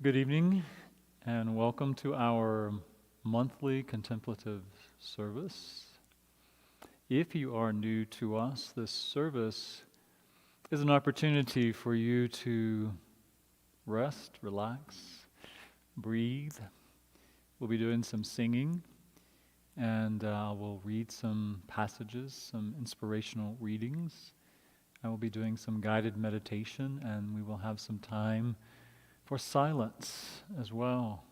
Good evening, and welcome to our monthly contemplative service. If you are new to us, this service is an opportunity for you to rest, relax, breathe. We'll be doing some singing, and we'll read some passages, some inspirational readings. I will be doing some guided meditation, and we will have some time for silence as well.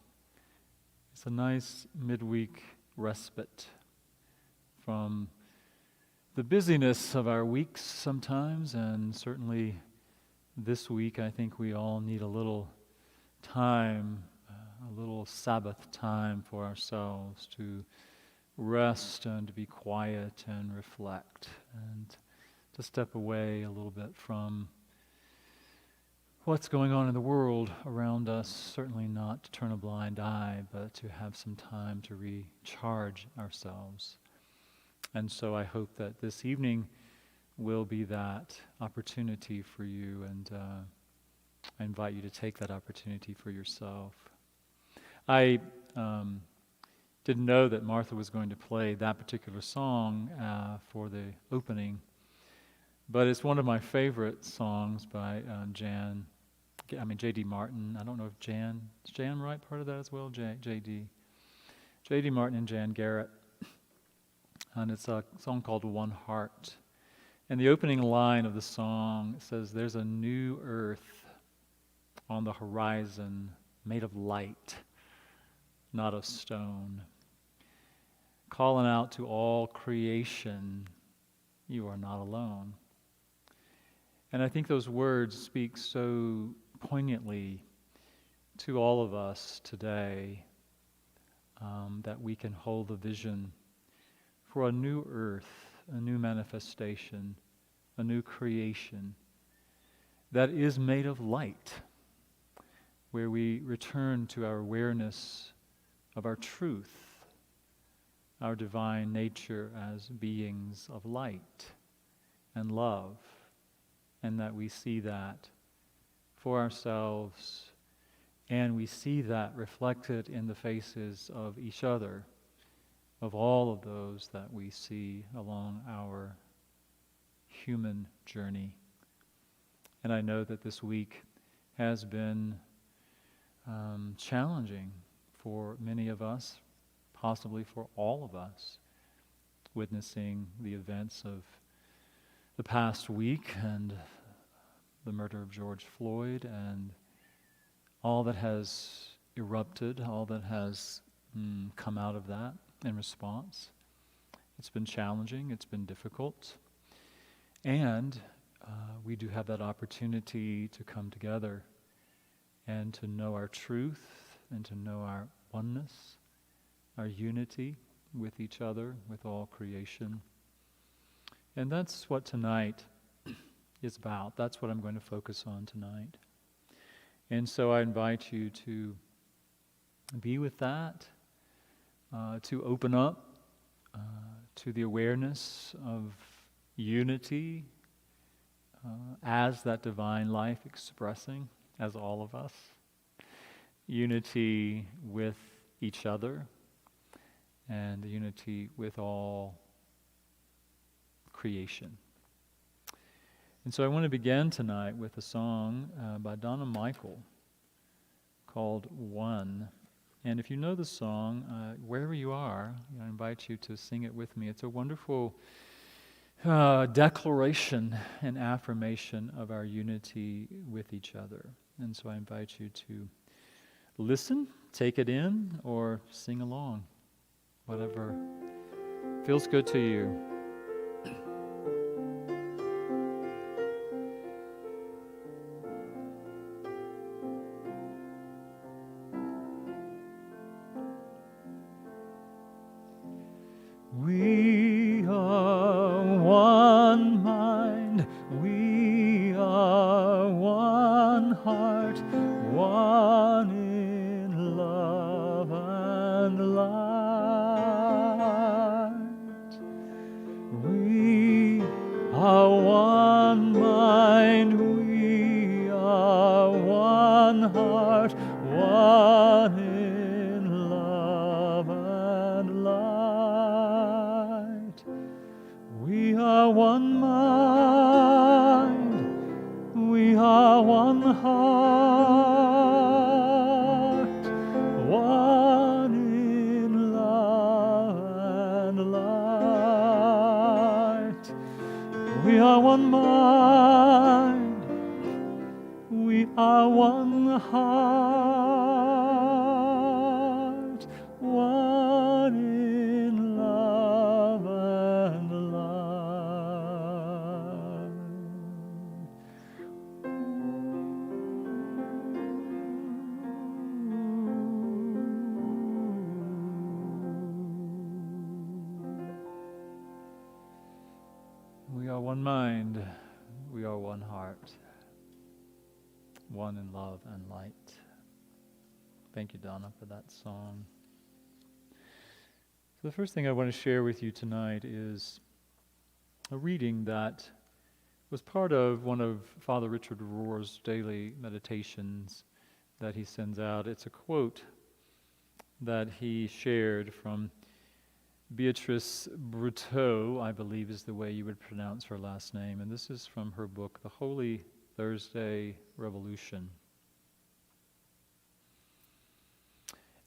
It's a nice midweek respite from the busyness of our weeks sometimes, and certainly this week I think we all need a little time, a little Sabbath time for ourselves to rest and to be quiet and reflect and to step away a little bit from what's going on in the world around us. Certainly not to turn a blind eye, but to have some time to recharge ourselves. And so I hope that this evening will be that opportunity for you, and I invite you to take that opportunity for yourself. I didn't know that Martha was going to play that particular song for the opening, but it's one of my favorite songs by J.D. Martin. I don't know if is Jan Wright part of that as well? J.D. Martin and Jan Garrett. And it's a song called One Heart. And the opening line of the song says, "There's a new earth on the horizon made of light, not of stone. Calling out to all creation, you are not alone." And I think those words speak so poignantly to all of us today, that we can hold the vision for a new earth, a new manifestation, a new creation that is made of light, where we return to our awareness of our truth, our divine nature as beings of light and love, and that we see that for ourselves, and we see that reflected in the faces of each other, of all of those that we see along our human journey. And I know that this week has been challenging for many of us, possibly for all of us, witnessing the events of the past week and the murder of George Floyd and all that has erupted, all that has come out of that in response. It's been challenging, it's been difficult, and we do have that opportunity to come together and to know our truth and to know our oneness, our unity with each other, with all creation. And that's what tonight is about. That's what I'm going to focus on tonight. And so I invite you to be with that, to open up to the awareness of unity as that divine life expressing, as all of us. Unity with each other and unity with all creation. And so I want to begin tonight with a song by Donna Michael called One. And if you know the song, wherever you are, I invite you to sing it with me. It's a wonderful declaration and affirmation of our unity with each other. And so I invite you to listen, take it in, or sing along, whatever feels good to you. We are one mind, we are one heart, one in love and light. We are one mind, we are one heart, one We are one mind, we are one heart, one in love and light. We are one mind, we are one heart, one in love and light. Thank you, Donna, for that song. So the first thing I want to share with you tonight is a reading that was part of one of Father Richard Rohr's daily meditations that he sends out. It's a quote that he shared from Beatrice Brutteaux, I believe is the way you would pronounce her last name, and this is from her book, The Holy Thursday Revolution.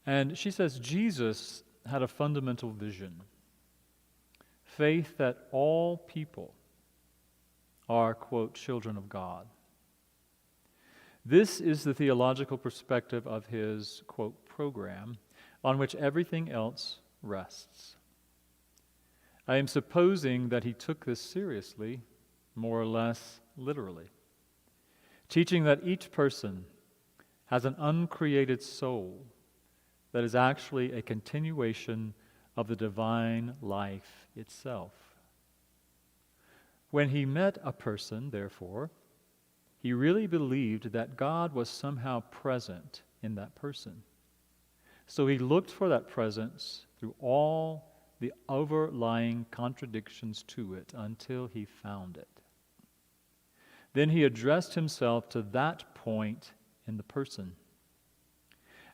And she says, Jesus had a fundamental vision, faith that all people are, quote, children of God. This is the theological perspective of his, quote, program, on which everything else rests. I am supposing that he took this seriously, more or less literally, teaching that each person has an uncreated soul that is actually a continuation of the divine life itself. When he met a person, therefore, he really believed that God was somehow present in that person. So he looked for that presence through all the overlying contradictions to it until he found it. Then he addressed himself to that point in the person.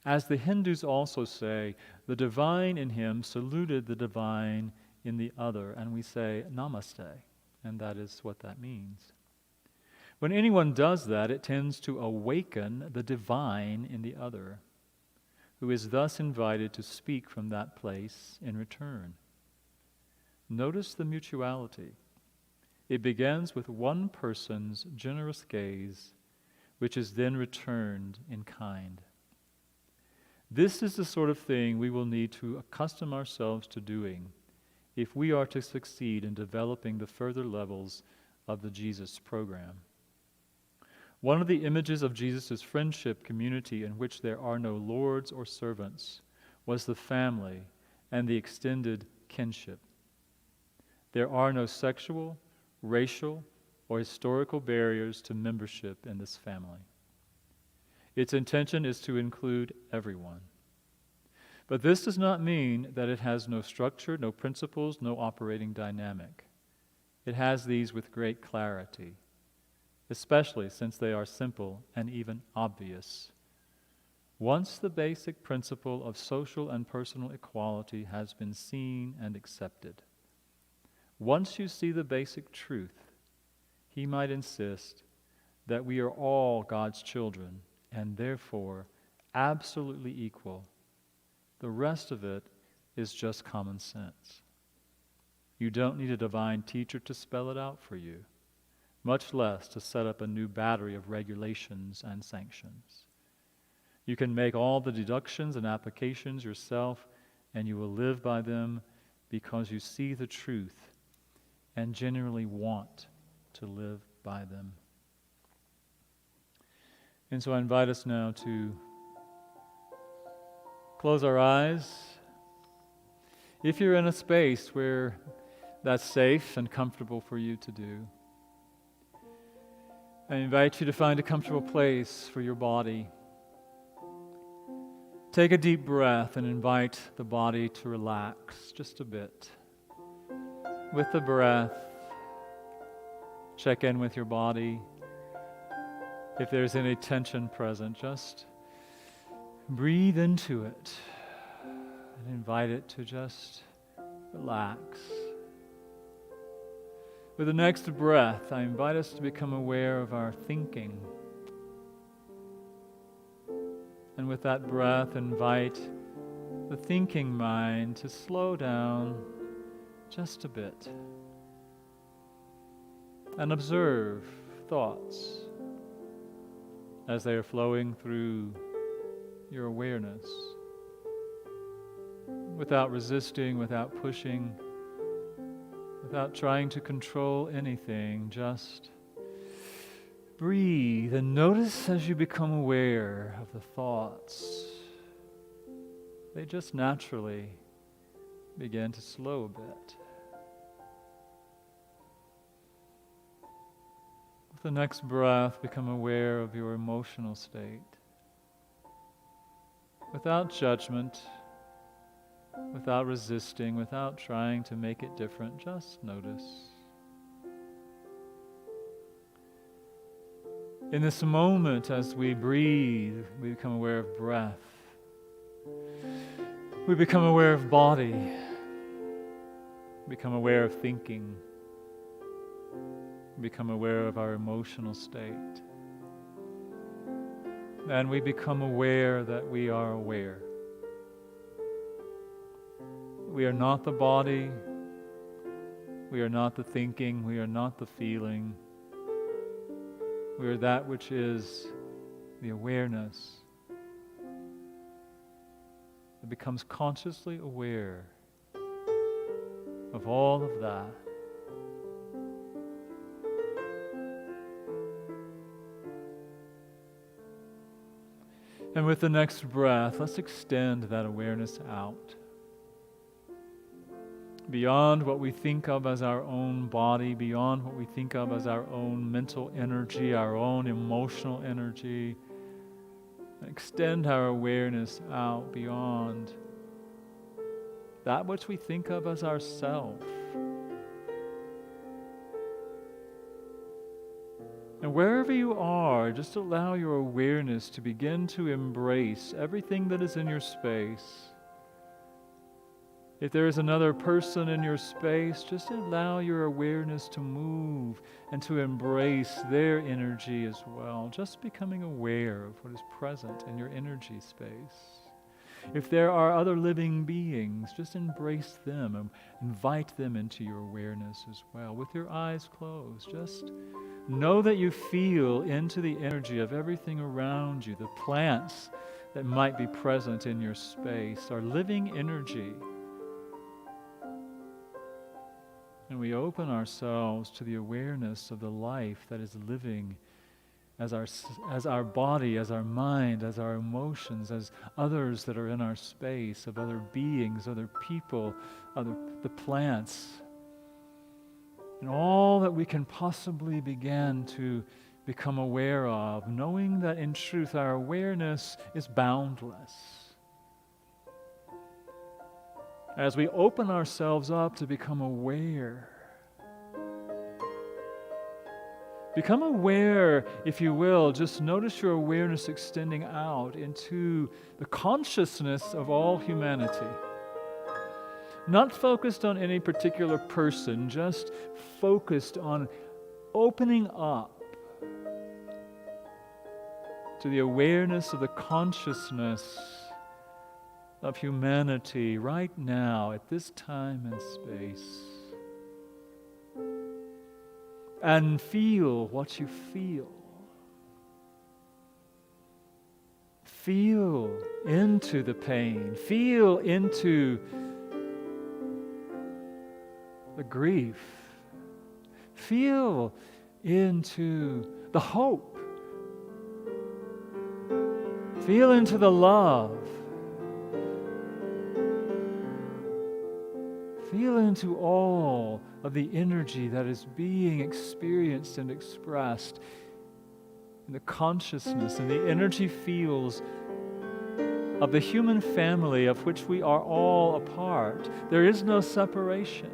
As the Hindus also say, the divine in him saluted the divine in the other, and we say namaste, and that is what that means. When anyone does that, it tends to awaken the divine in the other, who is thus invited to speak from that place in return. Notice the mutuality. It begins with one person's generous gaze, which is then returned in kind. This is the sort of thing we will need to accustom ourselves to doing if we are to succeed in developing the further levels of the Jesus program. One of the images of Jesus' friendship community in which there are no lords or servants was the family and the extended kinship. There are no sexual, racial, or historical barriers to membership in this family. Its intention is to include everyone. But this does not mean that it has no structure, no principles, no operating dynamic. It has these with great clarity, especially since they are simple and even obvious. Once the basic principle of social and personal equality has been seen and accepted, once you see the basic truth, he might insist that we are all God's children and therefore absolutely equal. The rest of it is just common sense. You don't need a divine teacher to spell it out for you, much less to set up a new battery of regulations and sanctions. You can make all the deductions and applications yourself, and you will live by them because you see the truth and genuinely want to live by them. And so I invite us now to close our eyes. If you're in a space where that's safe and comfortable for you to do, I invite you to find a comfortable place for your body. Take a deep breath and invite the body to relax just a bit. With the breath, check in with your body. If there's any tension present, just breathe into it and invite it to just relax. With the next breath, I invite us to become aware of our thinking. And with that breath, invite the thinking mind to slow down just a bit. and observe thoughts as they are flowing through your awareness, without resisting, without pushing, without trying to control anything. Just breathe and notice as you become aware of the thoughts. They just naturally begin to slow a bit. With the next breath, become aware of your emotional state. Without judgment, without resisting, without trying to make it different, just notice. In this moment, as we breathe, we become aware of breath. We become aware of body. Become aware of thinking. Become aware of our emotional state. And we become aware that we are aware. We are not the body. We are not the thinking. We are not the feeling. We are that which is the awareness that becomes consciously aware of all of that. And with the next breath, let's extend that awareness out. Beyond what we think of as our own body, beyond what we think of as our own mental energy, our own emotional energy. Extend our awareness out beyond that which we think of as ourself. And wherever you are, just allow your awareness to begin to embrace everything that is in your space. If there is another person in your space, just allow your awareness to move and to embrace their energy as well. Just becoming aware of what is present in your energy space. If there are other living beings, just embrace them and invite them into your awareness as well. With your eyes closed, just know that you feel into the energy of everything around you. The plants that might be present in your space are living energy. And we open ourselves to the awareness of the life that is living as our body, as our mind, as our emotions, as others that are in our space, of other beings, other people, the plants, and all that we can possibly begin to become aware of, knowing that in truth our awareness is boundless. As we open ourselves up to become aware, if you will, just notice your awareness extending out into the consciousness of all humanity. Not focused on any particular person, just focused on opening up to the awareness of the consciousness of humanity right now, at this time and space. And feel what you feel. Feel into the pain. Feel into the grief. Feel into the hope. Feel into the love. Feel into all of the energy that is being experienced and expressed in the consciousness and the energy fields of the human family of which we are all a part. There is no separation.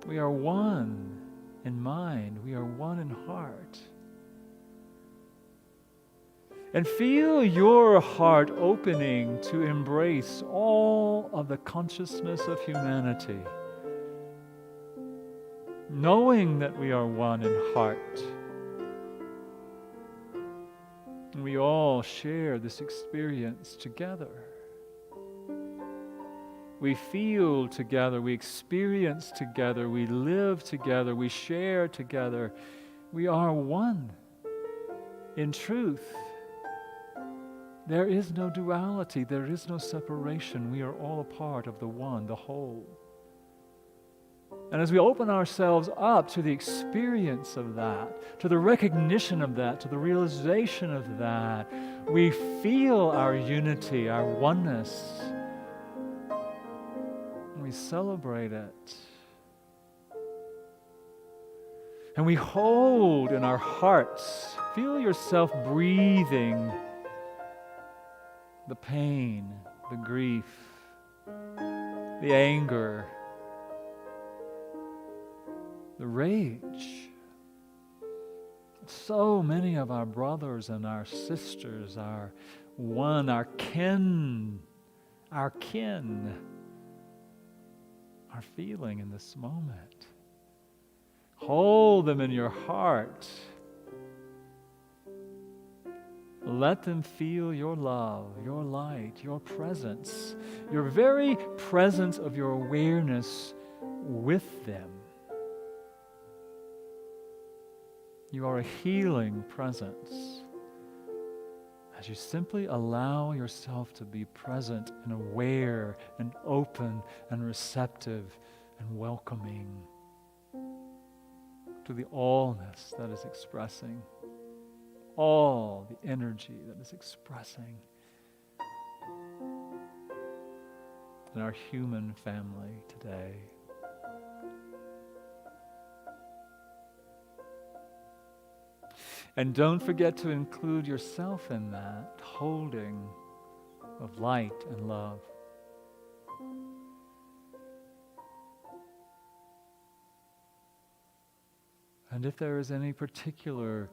We are one in mind. We are one in heart. And feel your heart opening to embrace all of the consciousness of humanity, knowing that we are one in heart. And we all share this experience together. We feel together, we experience together, we live together, we share together. We are one. In truth, there is no duality, there is no separation. We are all a part of the one, the whole. And as we open ourselves up to the experience of that, to the recognition of that, to the realization of that, we feel our unity, our oneness. And we celebrate it. And we hold in our hearts, feel yourself breathing the pain, the grief, the anger, the rage. So many of our brothers and our sisters, our kin, are feeling in this moment. Hold them in your heart. Let them feel your love, your light, your presence, your very presence of your awareness with them. You are a healing presence as you simply allow yourself to be present and aware and open and receptive and welcoming to the allness that is expressing, all the energy that is expressing in our human family today. And don't forget to include yourself in that holding of light and love. And if there is any particular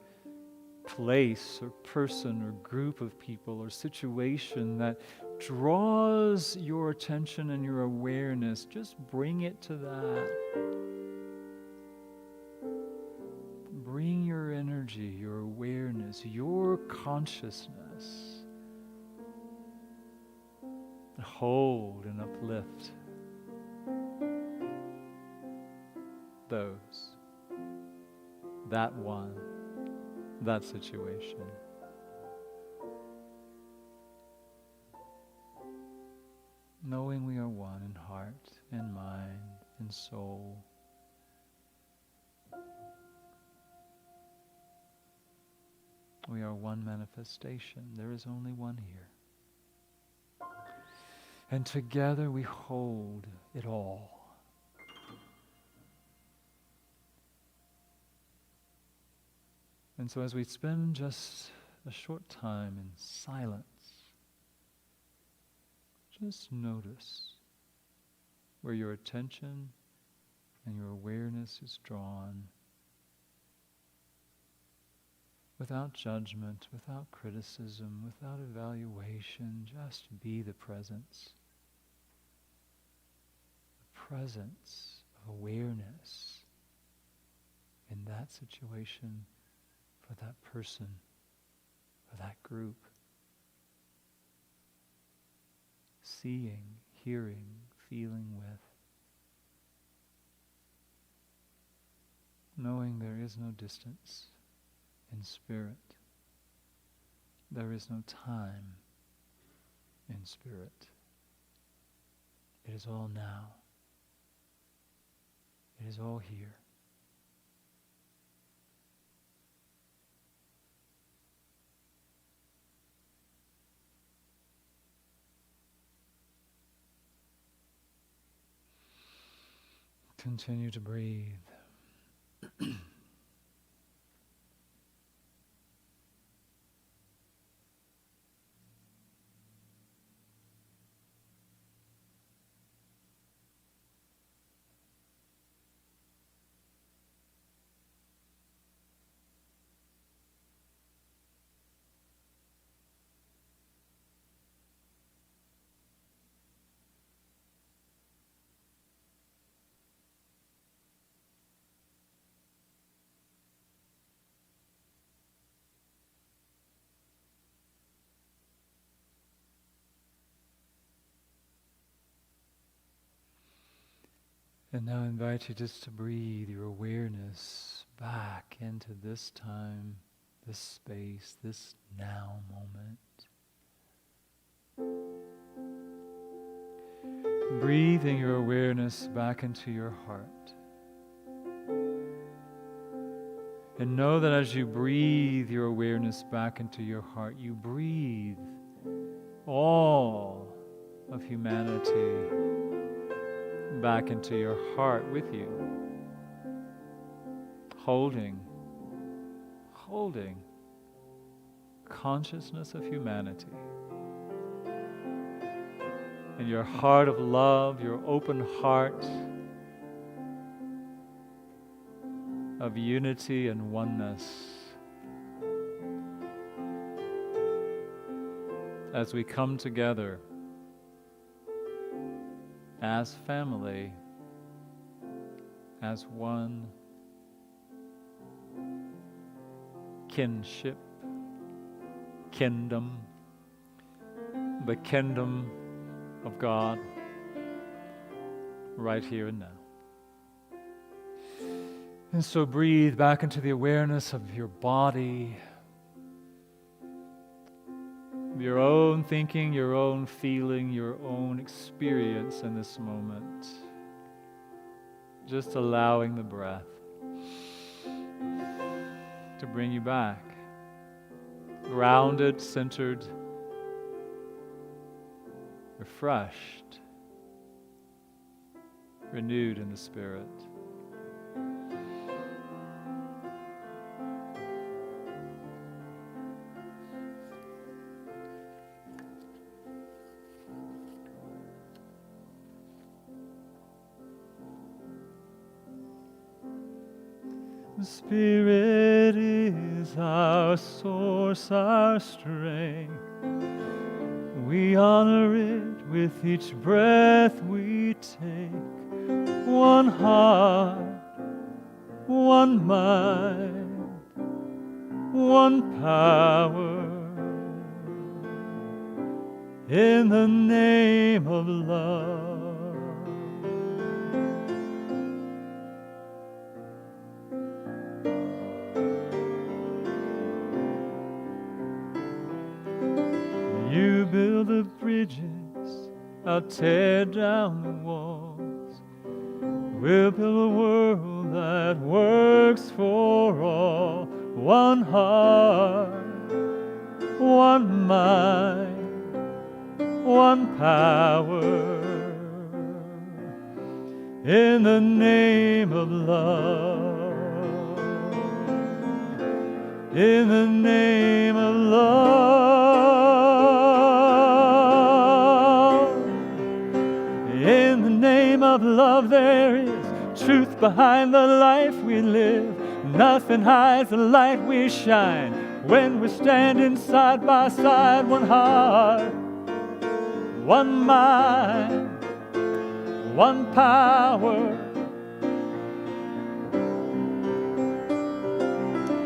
place or person or group of people or situation that draws your attention and your awareness, just bring it to that. Bring your energy, your awareness, your consciousness. Hold and uplift those, that one, that situation. Knowing we are one in heart, in mind, in soul. We are one manifestation. There is only one here. And together we hold it all. And so as we spend just a short time in silence, just notice where your attention and your awareness is drawn, without judgment, without criticism, without evaluation. Just be the presence. The presence of awareness in that situation, for that person, for that group. Seeing, hearing, feeling with. Knowing there is no distance in spirit. There is no time in spirit. It is all now. It is all here. Continue to breathe. And now I invite you just to breathe your awareness back into this time, this space, this now moment. Breathing your awareness back into your heart. And know that as you breathe your awareness back into your heart, you breathe all of humanity back into your heart with you. Holding consciousness of humanity. And your heart of love, your open heart of unity and oneness. As we come together as family, as one kinship, kingdom, the kingdom of God, right here and now. And so breathe back into the awareness of your body, your own thinking, your own feeling, your own experience in this moment. Just allowing the breath to bring you back, grounded, centered, refreshed, renewed in the Spirit. The Spirit is our source, our strength. We honor it with each breath we take. One heart, one mind, one power. In the name of love. You build the bridges, I'll tear down the walls. We'll build a world that works for all. One heart, one mind, one power. In the name of love. In the name of love. In the name of love, there is truth behind the life we live. Nothing hides the light we shine when we're standing side by side. One heart, one mind, one power.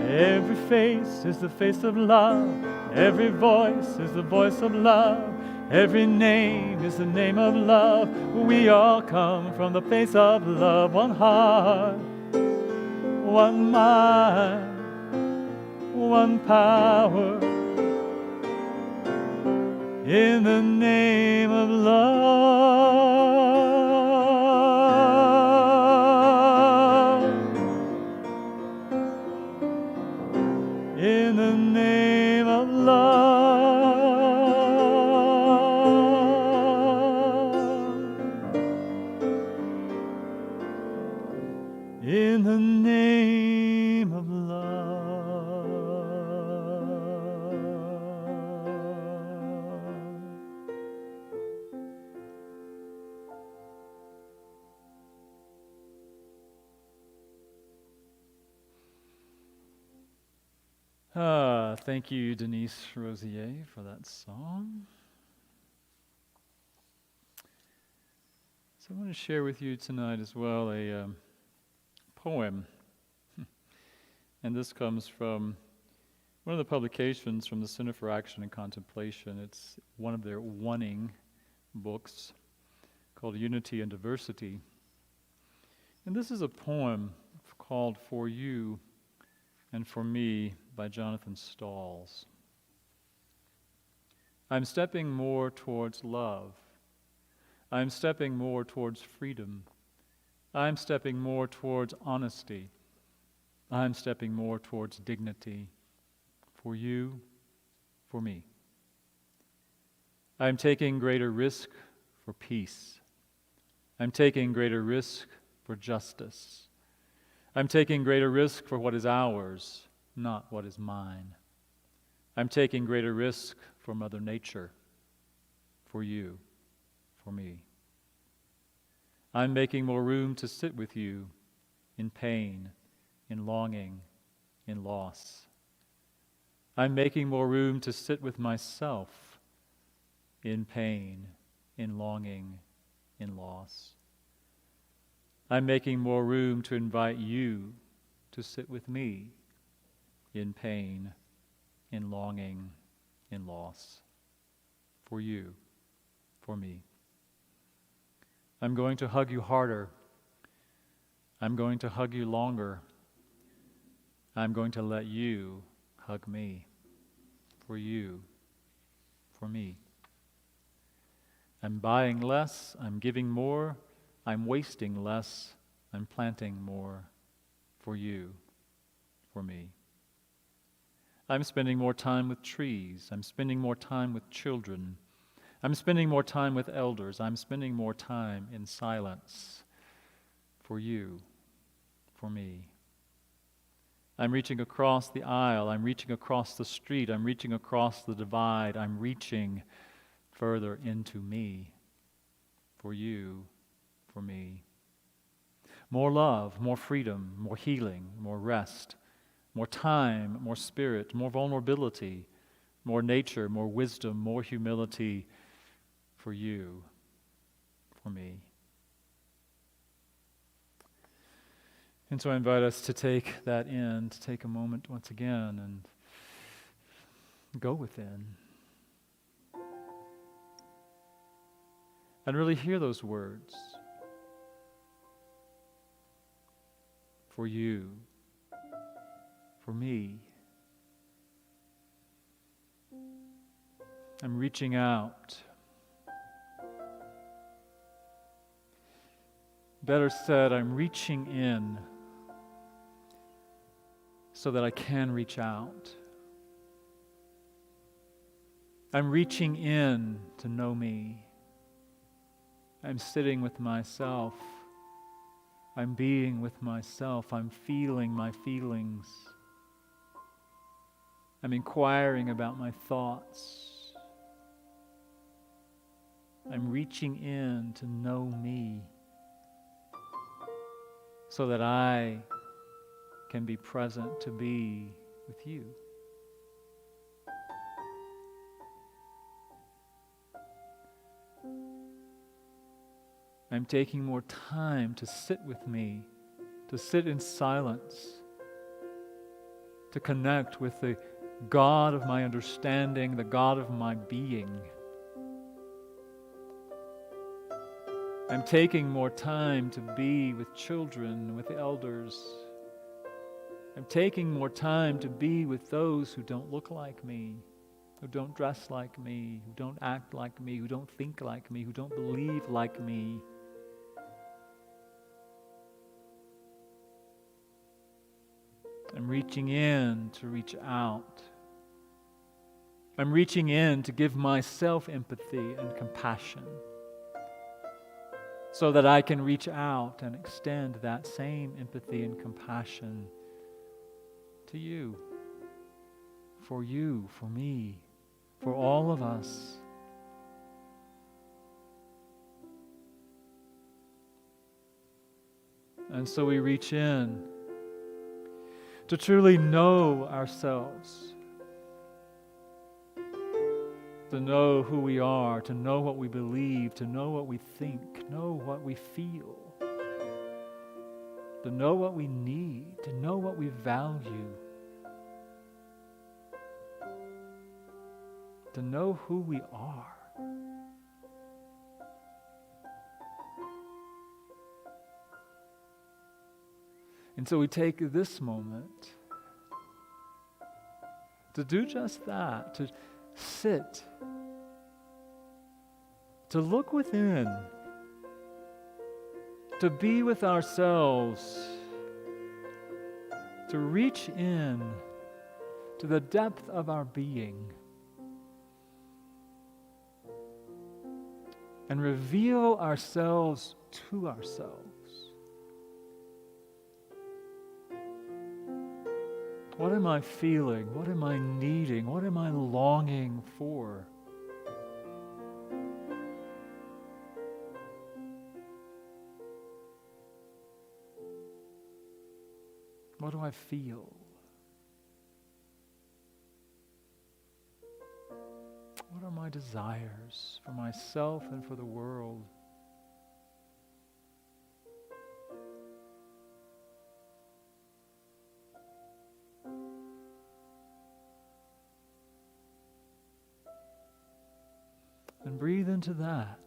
Every face is the face of love. Every voice is the voice of love. Every name is the name of love. We all come from the face of love. One heart, one mind, one power. In the name of love. In the name of love. In the name of love. Thank you, Denise Rosier, for that song. So I want to share with you tonight as well a poem. And this comes from one of the publications from the Center for Action and Contemplation. It's one of their Oneing books called Unity and Diversity. And this is a poem called For You and For Me by Jonathan Stalls. I'm stepping more towards love. I'm stepping more towards freedom. I'm stepping more towards honesty. I'm stepping more towards dignity. For you, for me. I'm taking greater risk for peace. I'm taking greater risk for justice. I'm taking greater risk for what is ours, not what is mine. I'm taking greater risk for Mother Nature, for you, for me. I'm making more room to sit with you in pain, in longing, in loss. I'm making more room to sit with myself in pain, in longing, in loss. I'm making more room to invite you to sit with me in pain, in longing, in loss. For you, for me. I'm going to hug you harder. I'm going to hug you longer. I'm going to let you hug me. For you, for me. I'm buying less, I'm giving more, I'm wasting less, I'm planting more. For you, for me. I'm spending more time with trees, I'm spending more time with children, I'm spending more time with elders, I'm spending more time in silence. For you, for me. I'm reaching across the aisle, I'm reaching across the street, I'm reaching across the divide, I'm reaching further into me. For you, for me. More love, more freedom, more healing, more rest, more time, more spirit, more vulnerability, more nature, more wisdom, more humility. For you, for me. And so I invite us to take that in, to take a moment once again and go within. And really hear those words. For you, for me. I'm reaching out. Better said, I'm reaching in so that I can reach out. I'm reaching in to know me. I'm sitting with myself. I'm being with myself. I'm feeling my feelings. I'm inquiring about my thoughts. I'm reaching in to know me so that I can be present to be with you. I'm taking more time to sit with me, to sit in silence, to connect with the God of my understanding, the God of my being. I'm taking more time to be with children, with elders. I'm taking more time to be with those who don't look like me, who don't dress like me, who don't act like me, who don't think like me, who don't believe like me. I'm reaching in to reach out. I'm reaching in to give myself empathy and compassion so that I can reach out and extend that same empathy and compassion to you, for me, for all of us. And so we reach in to truly know ourselves, to know who we are, to know what we believe, to know what we think, know what we feel, to know what we need, to know what we value, to know who we are. And so we take this moment to do just that, to sit, to look within, to be with ourselves, to reach in to the depth of our being and reveal ourselves to ourselves. What am I feeling? What am I needing? What am I longing for? What do I feel? What are my desires for myself and for the world? And breathe into that.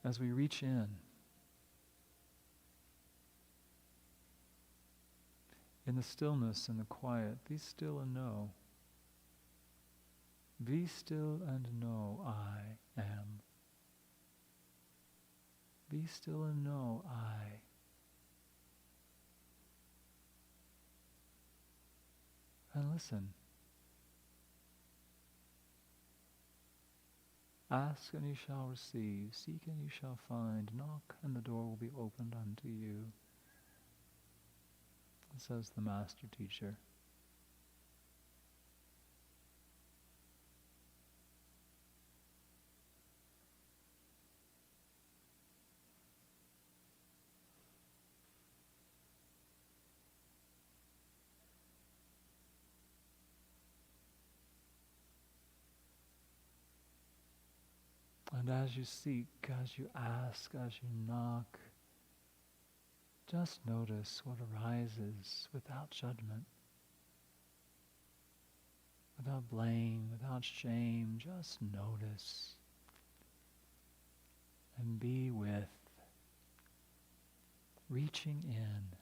As we reach in the stillness and the quiet, be still and know. Be still and know I am. Be still and know I. And listen. Ask and you shall receive. Seek and you shall find. Knock and the door will be opened unto you. Says the Master Teacher. And as you seek, as you ask, as you knock, just notice what arises without judgment, without blame, without shame. Just notice and be with, reaching in.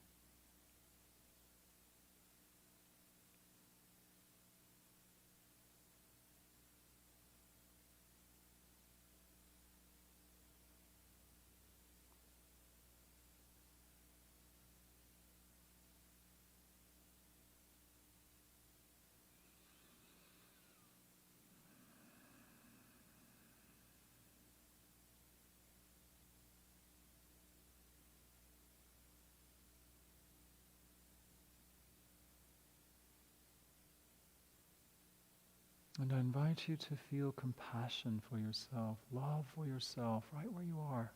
And I invite you to feel compassion for yourself, love for yourself, right where you are.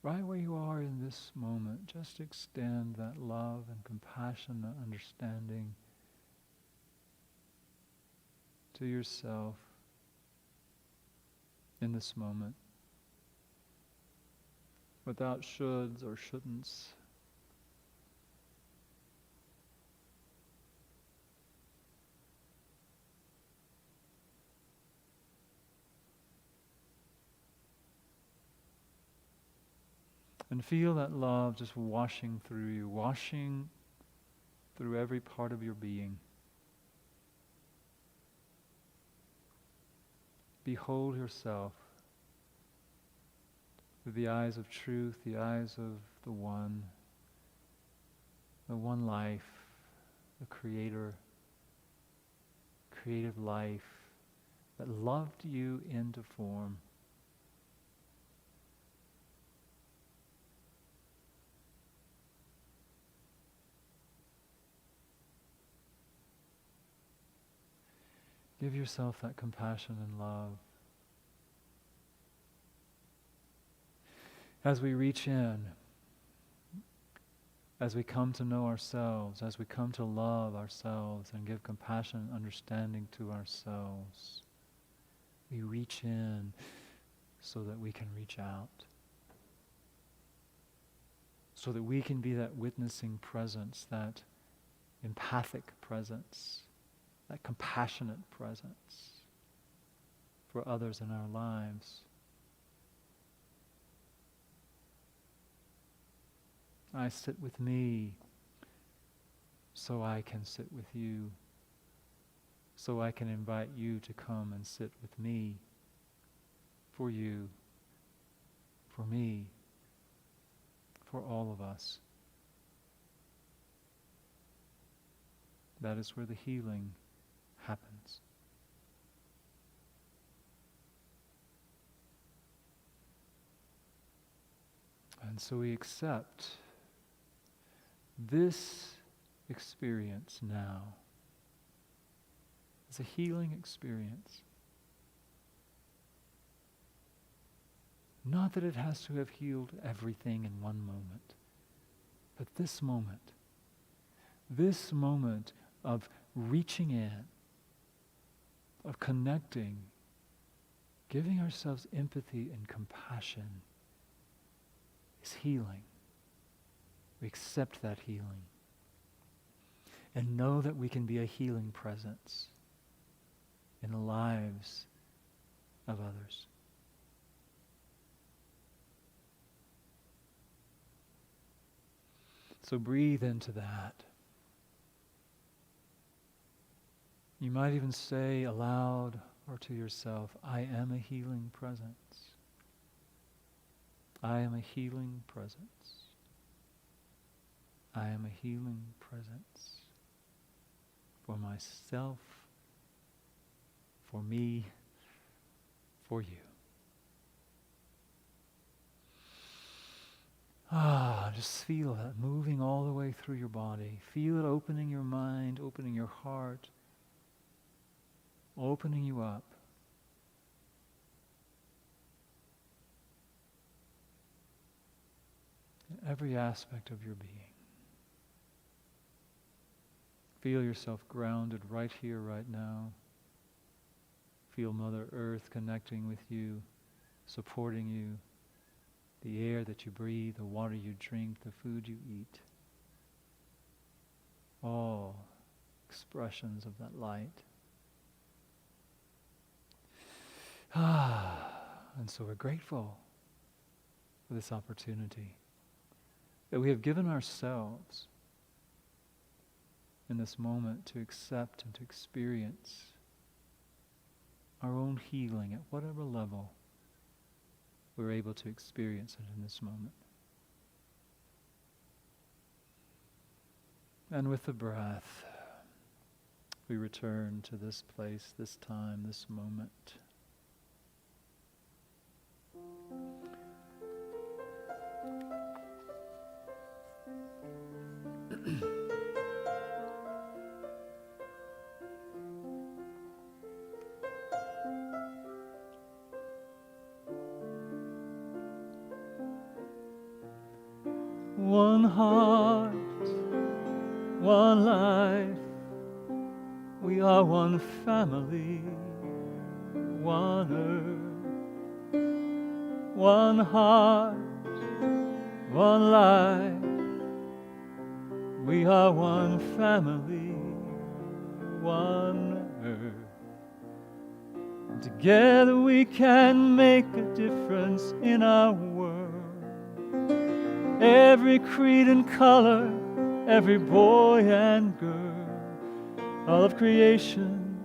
Right where you are in this moment, just extend that love and compassion, that understanding to yourself in this moment, without shoulds or shouldn'ts. And feel that love just washing through you, washing through every part of your being. Behold yourself with the eyes of truth, the eyes of the one life, the creator, creative life that loved you into form. Give yourself that compassion and love. As we reach in, as we come to know ourselves, as we come to love ourselves and give compassion and understanding to ourselves, we reach in so that we can reach out. So that we can be that witnessing presence, that empathic presence, that compassionate presence. for others in our lives. I sit with me so I can sit with you, so I can invite you to come and sit with me, for you, for me, for all of us. That is where the healing happens. And so we accept this experience now as a healing experience. Not that it has to have healed everything in one moment, but this moment of reaching in, of connecting, giving ourselves empathy and compassion is healing. We accept that healing and know that we can be a healing presence in the lives of others. So breathe into that. You might even say aloud or to yourself, I am a healing presence. I am a healing presence. I am a healing presence for myself, for me, for you. Just feel that moving all the way through your body. Feel it opening your mind, opening your heart, opening you up. In every aspect of your being. Feel yourself grounded right here, right now. Feel Mother Earth connecting with you, supporting you. The air that you breathe, the water you drink, the food you eat. All expressions of that light. And so we're grateful for this opportunity that we have given ourselves in this moment to accept and to experience our own healing at whatever level we're able to experience it in this moment. And with the breath, we return to this place, this time, this moment. One heart, one life, we are one family, one earth. One heart, one life, we are one family, one earth. Together we can make a difference in our world. Every creed and color, every boy and girl, all of creation,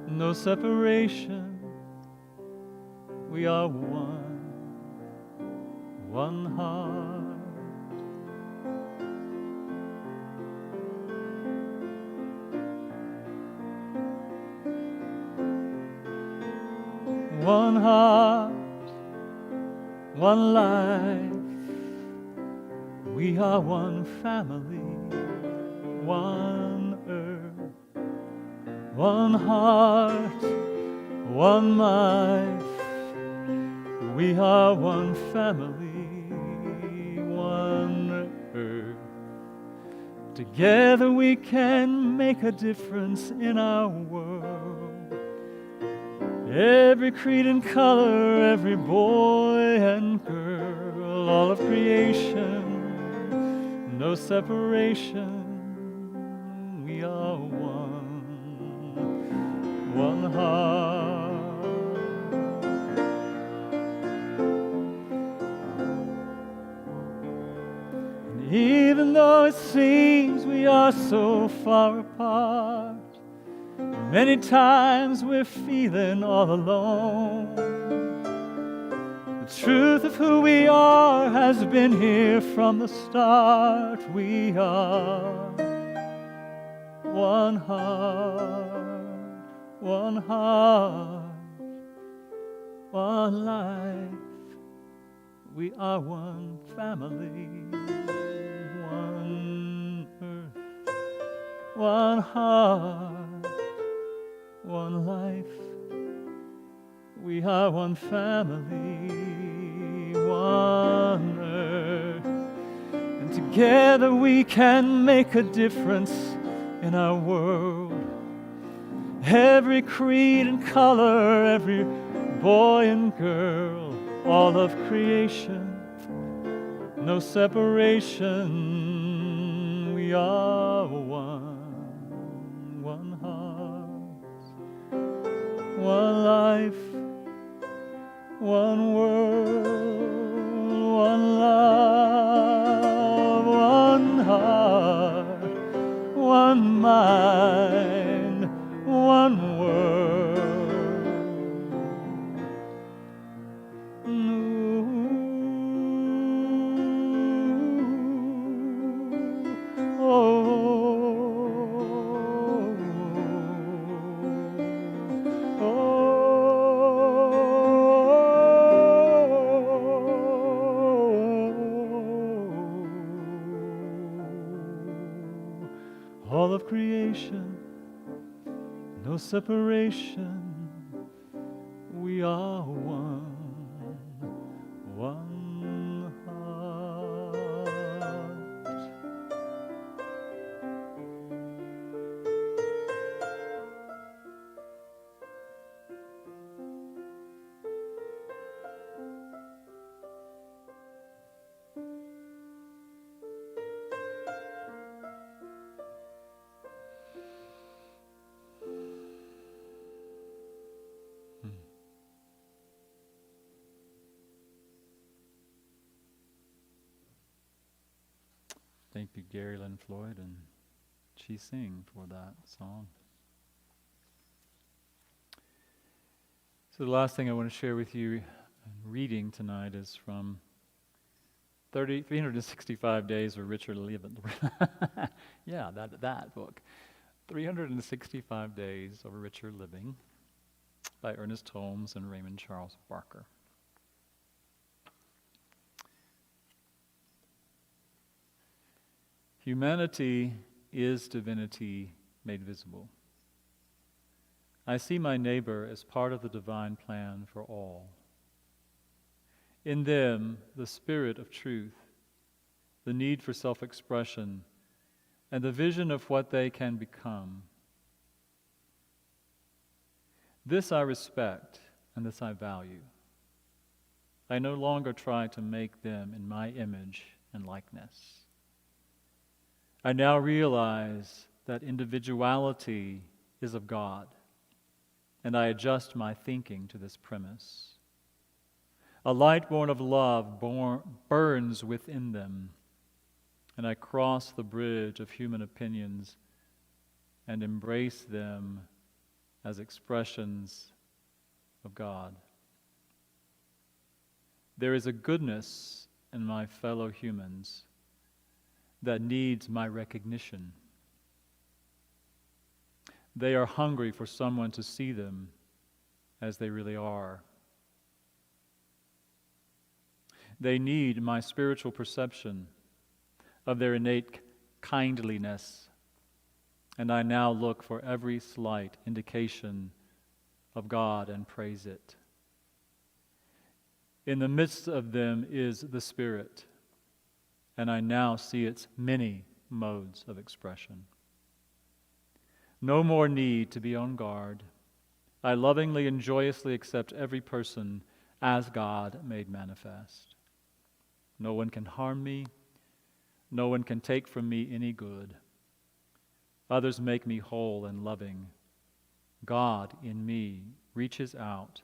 no separation. We are one, one heart. One heart, one life. We are one family, one earth, one heart, one life. We are one family, one earth. Together we can make a difference in our world. Every creed and color, every boy and girl, all of creation, no separation, we are one, one heart. though it seems we are so far apart, many times we're feeling all alone. The truth of who we are has been here from the start. We are one heart, one heart, one life. We are one family, one earth, one heart, one life. We are one family, one earth. And together we can make a difference in our world. Every creed and color, every boy and girl, all of creation, no separation. We are one, one heart, one life, one world, one love, one heart, one mind, one world. All of creation, no separation. We are one, one heart. Thank you, Gary Lynn Floyd and Chi Sing, for that song. So the last thing I want to share with you reading tonight is from 365 Days of Richer Living. Yeah, that book. 365 Days of Richer Living by Ernest Holmes and Raymond Charles Barker. Humanity is divinity made visible. I see my neighbor as part of the divine plan for all. In them, the spirit of truth, the need for self-expression, and the vision of what they can become. This I respect, and this I value. I no longer try to make them in my image and likeness. I now realize that individuality is of God, and I adjust my thinking to this premise. A light born of love burns within them, and I cross the bridge of human opinions and embrace them as expressions of God. There is a goodness in my fellow humans that needs my recognition. They are hungry for someone to see them as they really are. They need my spiritual perception of their innate kindliness, and I now look for every slight indication of God and praise it. In the midst of them is the Spirit, and I now see its many modes of expression. No more need to be on guard. I lovingly and joyously accept every person as God made manifest. No one can harm me. No one can take from me any good. Others make me whole and loving. God in me reaches out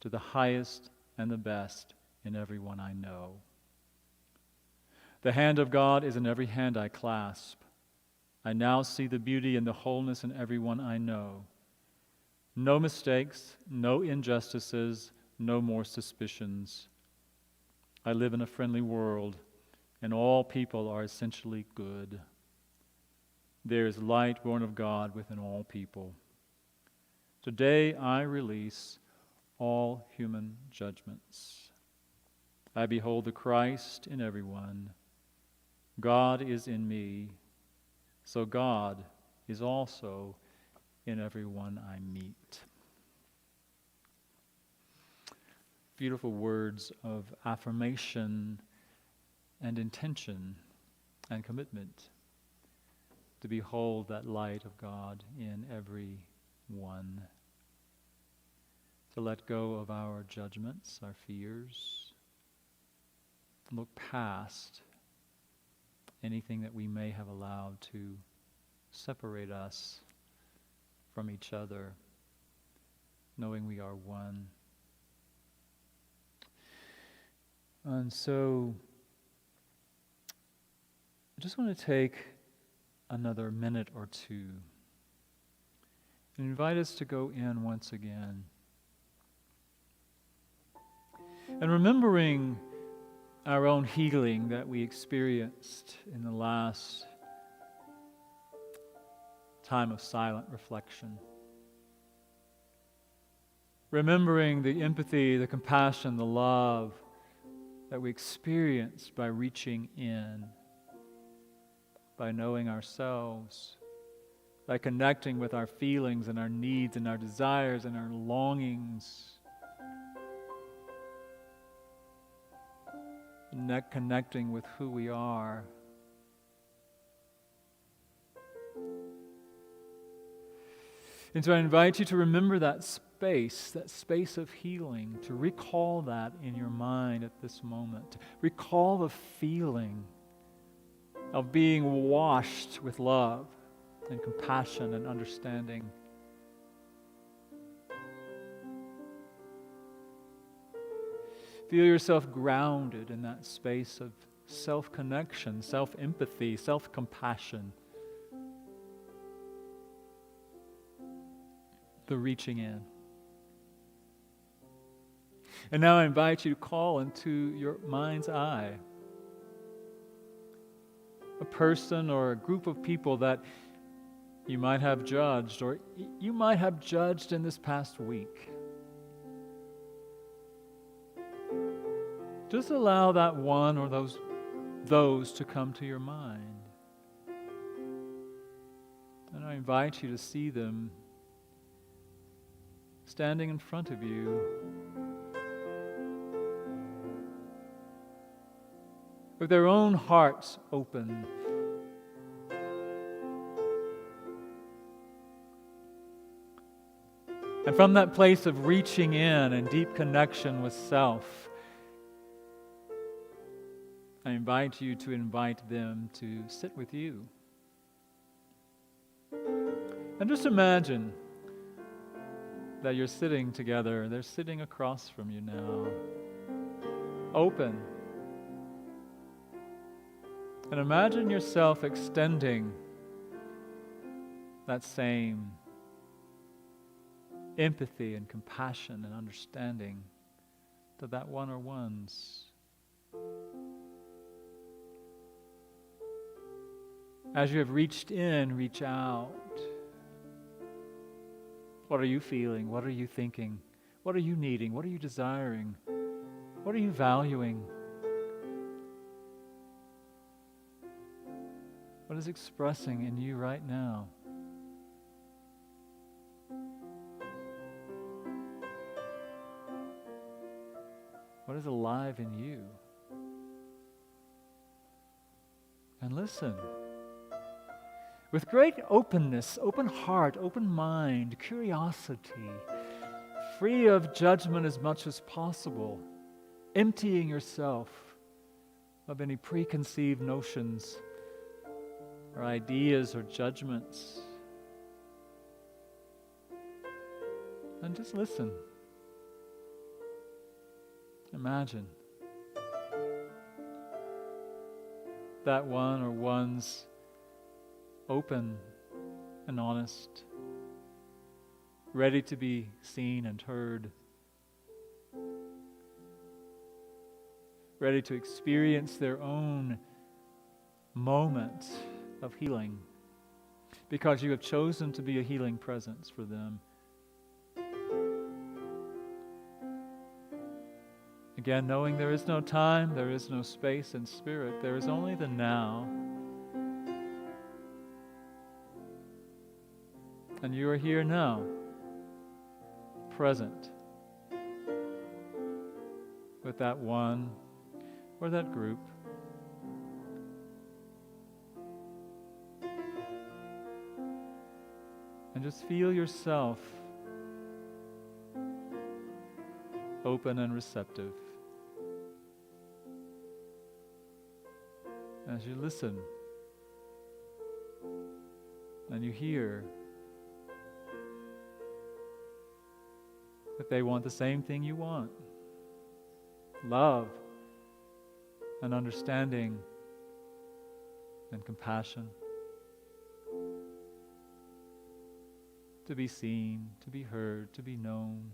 to the highest and the best in everyone I know. The hand of God is in every hand I clasp. I now see the beauty and the wholeness in everyone I know. No mistakes, no injustices, no more suspicions. I live in a friendly world, and all people are essentially good. There is light born of God within all people. Today I release all human judgments. I behold the Christ in everyone. God is in me, so God is also in everyone I meet. Beautiful words of affirmation and intention and commitment to behold that light of God in every one. To let go of our judgments, our fears, look past anything that we may have allowed to separate us from each other, knowing we are one. And so, I just want to take another minute or two and invite us to go in once again. And remembering our own healing that we experienced in the last time of silent reflection. Remembering the empathy, the compassion, the love that we experienced by reaching in, by knowing ourselves, by connecting with our feelings and our needs and our desires and our longings, connecting with who we are. And so I invite you to remember that space of healing, to recall that in your mind at this moment. Recall the feeling of being washed with love and compassion and understanding. Feel yourself grounded in that space of self-connection, self-empathy, self-compassion. The reaching in. And now I invite you to call into your mind's eye a person or a group of people that you might have judged or you might have judged in this past week. Just allow that one or those to come to your mind. And I invite you to see them standing in front of you, with their own hearts open. And from that place of reaching in and deep connection with self, I invite you to invite them to sit with you. And just imagine that you're sitting together. They're sitting across from you now, open. And imagine yourself extending that same empathy and compassion and understanding to that one or ones. As you have reached in, reach out. What are you feeling? What are you thinking? What are you needing? What are you desiring? What are you valuing? What is expressing in you right now? What is alive in you? And listen. With great openness, open heart, open mind, curiosity, free of judgment as much as possible, emptying yourself of any preconceived notions or ideas or judgments. And just listen. that one or ones open and honest, ready to be seen and heard, ready to experience their own moment of healing, because you have chosen to be a healing presence for them. Again, knowing there is no time, there is no space in spirit, there is only the now. And you are here now, present with that one or that group. And just feel yourself open and receptive as you listen and you hear that they want the same thing you want: love and understanding and compassion, to be seen, to be heard, to be known.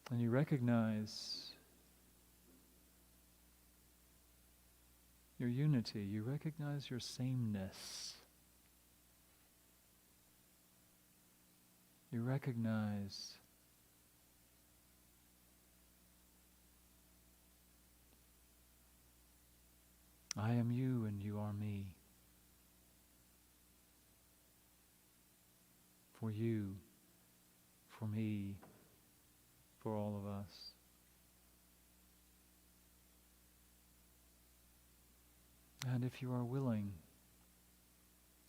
And you recognize your unity, you recognize your sameness. You recognize I am you and you are me. For you, for me, for all of us. And if you are willing,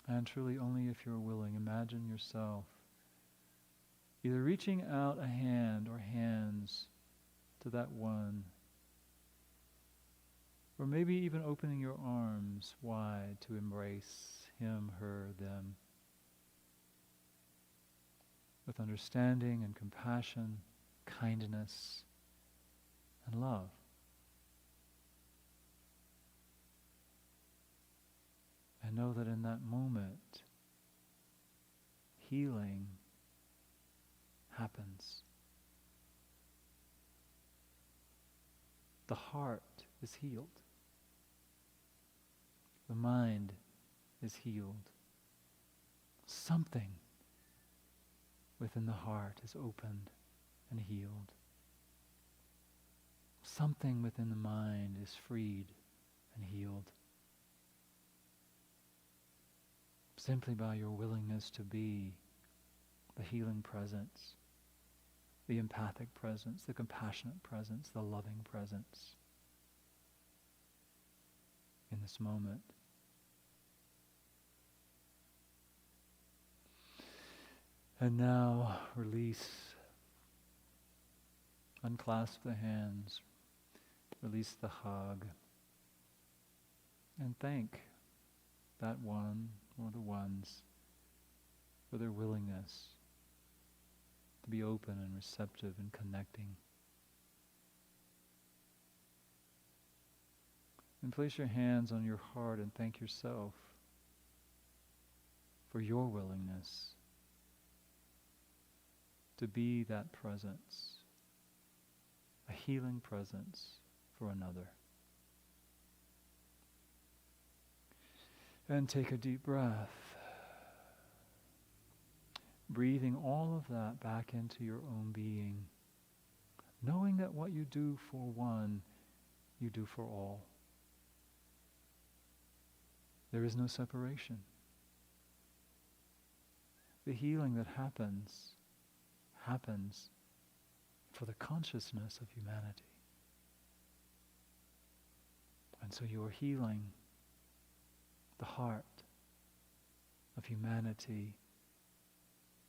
and truly only if you are willing, imagine yourself either reaching out a hand or hands to that one, or maybe even opening your arms wide to embrace him, her, them, with understanding and compassion, kindness, and love. And know that in that moment, healing happens. The heart is healed. The mind is healed. Something within the heart is opened and healed. Something within the mind is freed and healed. Simply by your willingness to be the healing presence, the empathic presence, the compassionate presence, the loving presence in this moment. And now release, unclasp the hands, release the hug, and thank that one or the ones for their willingness to be open and receptive and connecting. And place your hands on your heart and thank yourself for your willingness to be that presence, a healing presence for another. And take a deep breath, breathing all of that back into your own being, knowing that what you do for one, you do for all. There is no separation. The healing that happens for the consciousness of humanity. And so you are healing the heart of humanity,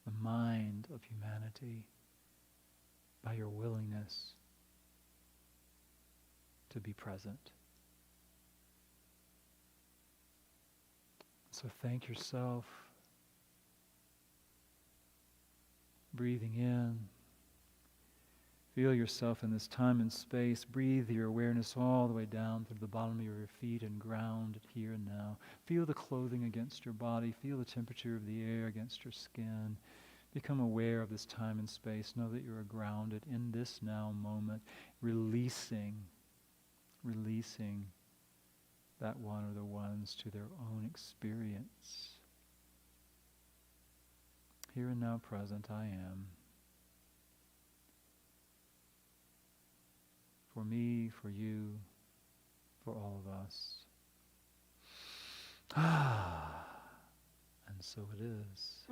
the mind of humanity, by your willingness to be present. So thank yourself, breathing in, Feel yourself in this time and space. Breathe your awareness all the way down through the bottom of your feet and ground it here and now. Feel the clothing against your body. Feel the temperature of the air against your skin. Become aware of this time and space. Know that you are grounded in this now moment, releasing that one or the ones to their own experience. Here and now present I am. For me, for you, for all of us. And so it is.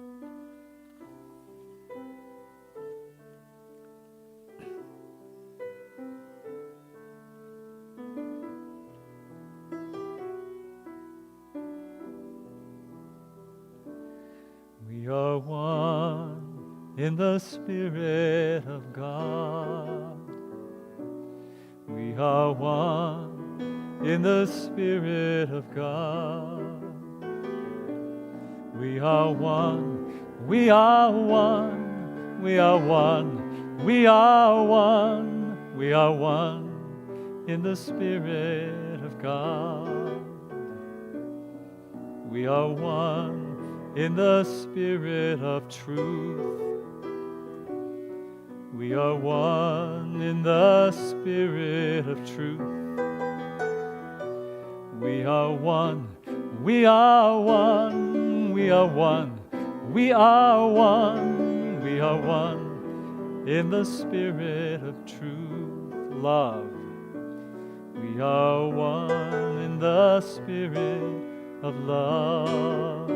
We are one in the Spirit of God. We are one in the Spirit of God. We are one, we are one, we are one, we are one, we are one in the Spirit of God. We are one in the Spirit of truth. We are one in the Spirit of truth. We are one, we are one, we are one, we are one, we are one in the Spirit of truth, love. We are one in the Spirit of love.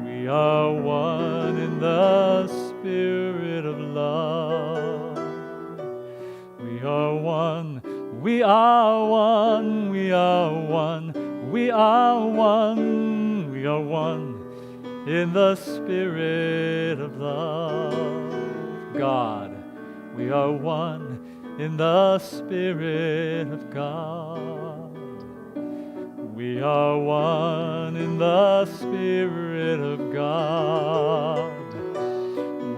We are one in the Spirit of love. We are one, we are one, we are one, we are one, we are one in the Spirit of love. God, we are one in the Spirit of God. We are one in the Spirit of God.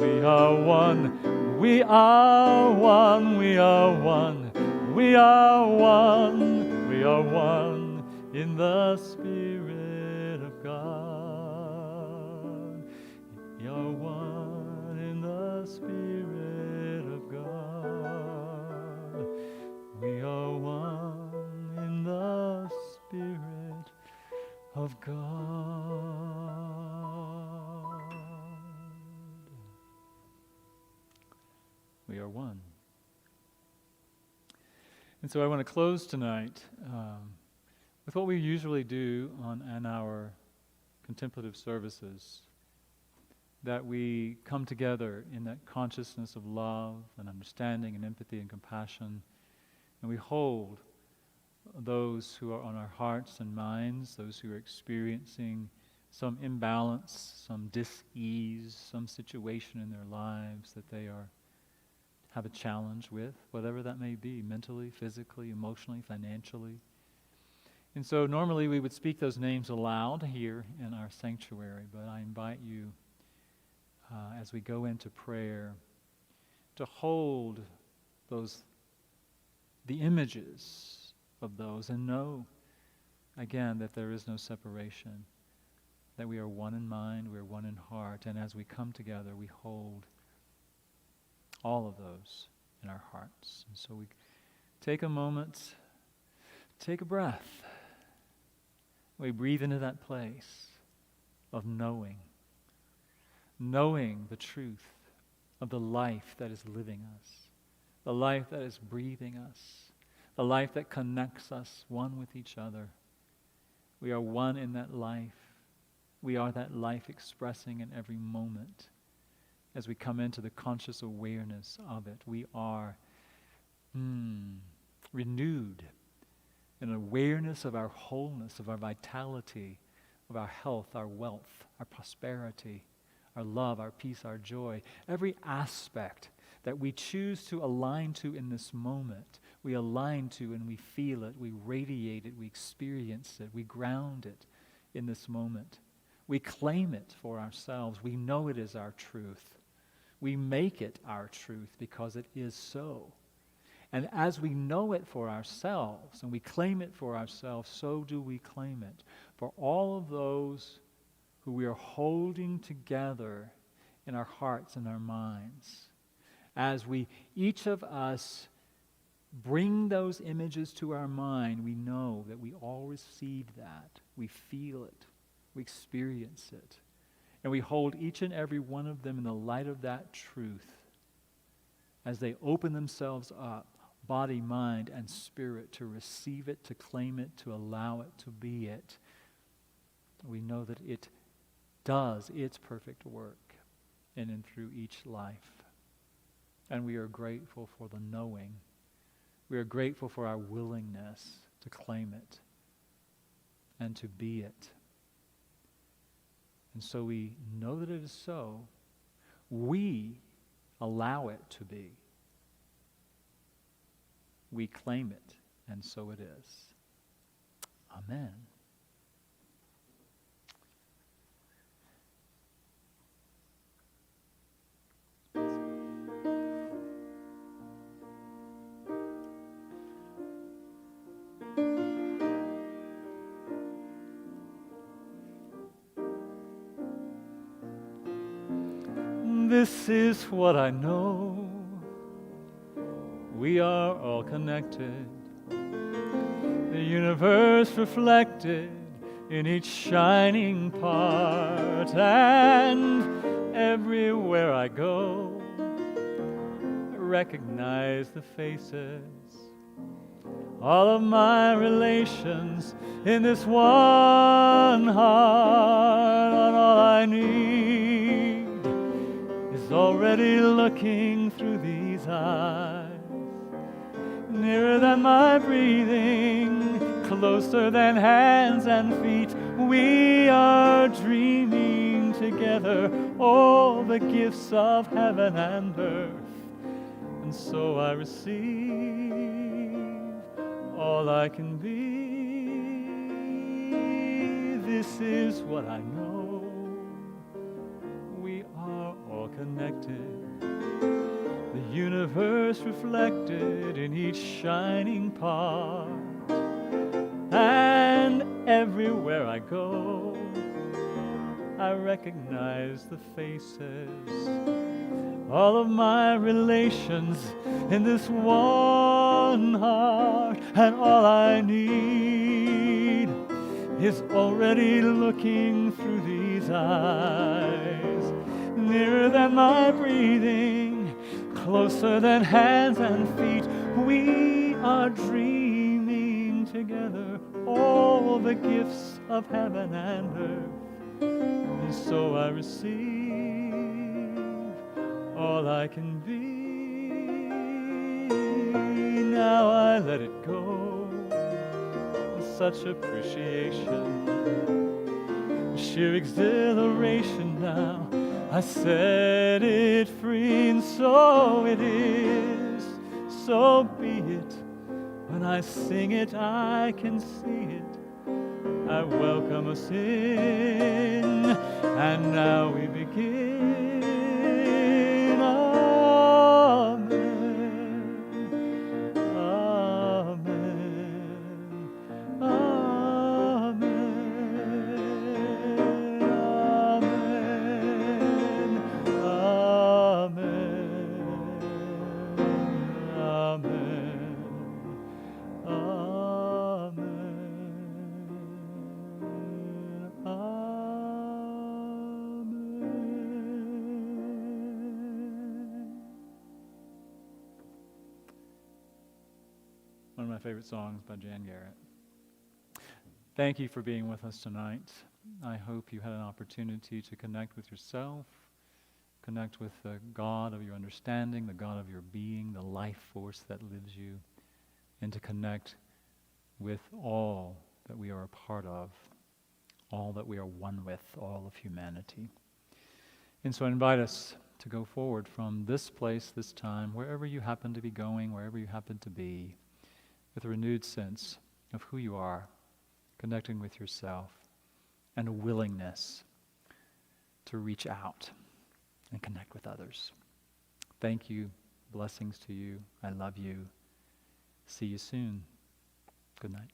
We are one, we are one, we are one, we are one, we are one in the Spirit of God. We are one in the Spirit of God. We are one in the Spirit of God. We are one. And so I want to close tonight with what we usually do on our contemplative services, that we come together in that consciousness of love and understanding and empathy and compassion, and we hold those who are on our hearts and minds, those who are experiencing some imbalance, some dis-ease, some situation in their lives that they have a challenge with, whatever that may be, mentally, physically, emotionally, financially. And so normally we would speak those names aloud here in our sanctuary, but I invite you as we go into prayer to hold the images of those, and know again that there is no separation, that we are one in mind, we are one in heart, and as we come together we hold all of those in our hearts. And so we take a moment, take a breath, we breathe into that place of knowing the truth of the life that is living us, the life that is breathing us, the life that connects us one with each other. We are one in that life. We are that life expressing in every moment. As we come into the conscious awareness of it, we are renewed in awareness of our wholeness, of our vitality, of our health, our wealth, our prosperity, our love, our peace, our joy. Every aspect that we choose to align to in this moment, we align to and we feel it, we radiate it, we experience it, we ground it in this moment. We claim it for ourselves. We know it is our truth. We make it our truth because it is so. And as we know it for ourselves and we claim it for ourselves, so do we claim it for all of those who we are holding together in our hearts and our minds. As we, each of us, bring those images to our mind, we know that we all receive that. We feel it. We experience it. And we hold each and every one of them in the light of that truth as they open themselves up, body, mind, and spirit, to receive it, to claim it, to allow it to be it. We know that it does its perfect work in and through each life. And we are grateful for the knowing. We are grateful for our willingness to claim it and to be it. And so we know that it is so. We allow it to be. We claim it, and so it is. Amen. This is what I know. We are all connected. The universe reflected in each shining part. And everywhere I go, I recognize the faces. All of my relations in this one heart. And all I need is already looking through these eyes. Nearer than my breathing, closer than hands and feet, we are dreaming together all the gifts of heaven and earth. And so I receive all I can be. This is what I know. We are all connected. The universe reflected in each shining part. And everywhere I go, I recognize the faces. All of my relations in this one heart. And all I need is already looking through these eyes. Nearer than my breathing, closer than hands and feet, we are dreaming together all the gifts of heaven and earth. And so I receive all I can be. Now I let it go with such appreciation, sheer exhilaration. Now I set it free, and so it is, so be it. When I sing it, I can see it. I welcome us in, and now we begin. One of my favorite songs by Jan Garrett. Thank you for being with us tonight. I hope you had an opportunity to connect with yourself, connect with the God of your understanding, the God of your being, the life force that lives you, and to connect with all that we are a part of, all that we are one with, all of humanity. And so I invite us to go forward from this place, this time, wherever you happen to be going, wherever you happen to be, with a renewed sense of who you are, connecting with yourself, and a willingness to reach out and connect with others. Thank you. Blessings to you. I love you. See you soon. Good night.